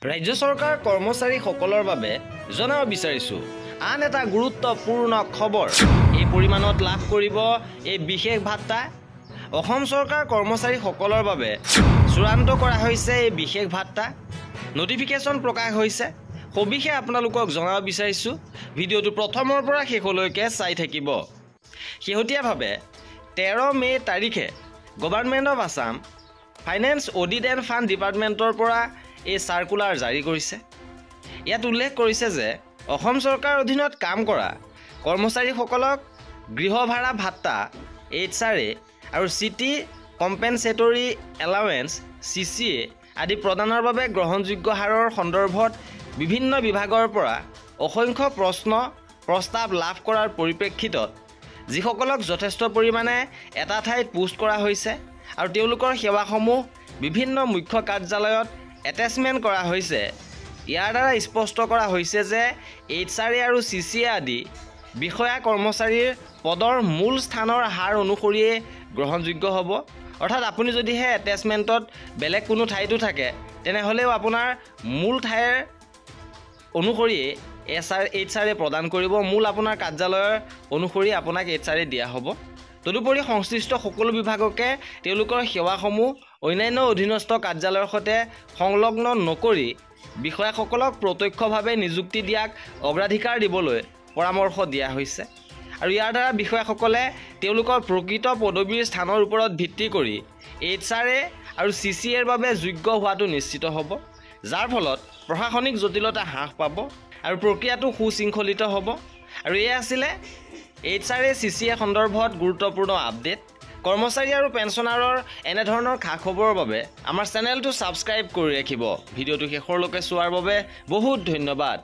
ৰাজ্য চৰকাৰ কৰ্মচাৰীসকলৰ বাবে জনাব বিচাৰিছোঁ আন এটা গুৰুত্বপূৰ্ণ খবৰ। এই পৰিমাণত লাভ কৰিব এই বিশেষ ভাত্তা। অসম চৰকাৰ কৰ্মচাৰীসকলৰ বাবে চূড়ান্ত কৰা হৈছে এই বিশেষ ভাত্তা। নটিফিকেশ্যন প্ৰকাশ হৈছে। সবিশেষ আপোনালোকক জনাব বিচাৰিছোঁ। ভিডিঅ'টো প্ৰথমৰ পৰা শেষলৈকে চাই থাকিব। শেহতীয়াভাৱে 13 মে' তাৰিখে government of Assam finance audit and fund ডিপাৰ্টমেণ্টৰ পৰা এই চাৰ্কুলাৰ জাৰি কৰিছে। ইয়াত উল্লেখ কৰিছে যে অসম চৰকাৰৰ অধীনত কাম কৰা কৰ্মচাৰীসকলক গৃহ ভাড়া ভাত্তা HRA আৰু চিটি কম্পেনচেটৰী এলাৱেন্স CCA আদি প্ৰদানৰ বাবে গ্ৰহণযোগ্য হাৰৰ সন্দৰ্ভত বিভিন্ন বিভাগৰ পৰা অসংখ্য প্ৰস্তাৱ লাভ কৰাৰ পৰিপ্ৰেক্ষিতত যিসকলক যথেষ্ট পৰিমাণে এটা ঠাইত পোষ্ট কৰা হৈছে আৰু তেওঁলোকৰ সেৱাসমূহ বিভিন্ন মুখ্য কাৰ্যালয়ত এটেচমেণ্ট কৰা হৈছে। ইয়াৰ দ্বাৰা স্পষ্ট কৰা হৈছে যে HRA আৰু CCA আদি বিষয়া কৰ্মচাৰীৰ পদৰ মূল স্থানৰ হাৰ অনুসৰিয়ে গ্ৰহণযোগ্য হ'ব। অৰ্থাৎ আপুনি যদিহে এটেচমেণ্টত বেলেগ কোনো ঠাইতো থাকে তেনেহ'লেও আপোনাৰ মূল ঠাইৰ অনুসৰিয়ে HRA প্ৰদান কৰিব। মূল আপোনাৰ কাৰ্যালয়ৰ অনুসৰি আপোনাক HRA দিয়া হ'ব। তদুপৰি সংশ্লিষ্ট সকলো বিভাগকে তেওঁলোকৰ সেৱাসমূহ অন্যান্য অধীনস্থ কাৰ্যালয়ৰ সৈতে সংলগ্ন নকৰি বিষয়াসকলক প্ৰত্যক্ষভাৱে নিযুক্তি দিয়াক অগ্ৰাধিকাৰ দিবলৈ পৰামৰ্শ দিয়া হৈছে। আৰু ইয়াৰ দ্বাৰা বিষয়াসকলে তেওঁলোকৰ প্ৰকৃত পদবীৰ স্থানৰ ওপৰত ভিত্তি কৰি HRA আৰু CCAৰ বাবে যোগ্য হোৱাটো নিশ্চিত হ'ব, যাৰ ফলত প্ৰশাসনিক জটিলতা হ্ৰাস পাব আৰু প্ৰক্ৰিয়াটো সুশৃংখলিত হ'ব। আৰু এয়া আছিলে HRA CCA সন্দৰ্ভত গুৰুত্বপূৰ্ণ আপডেট। কৰ্মচাৰী আৰু পেঞ্চনাৰৰ এনেধৰণৰ খা খবৰৰ বাবে আমাৰ চেনেলটো ছাবস্ক্ৰাইব কৰি ৰাখিব। ভিডিঅ'টো শেষলৈকে চোৱাৰ বাবে বহুত ধন্যবাদ।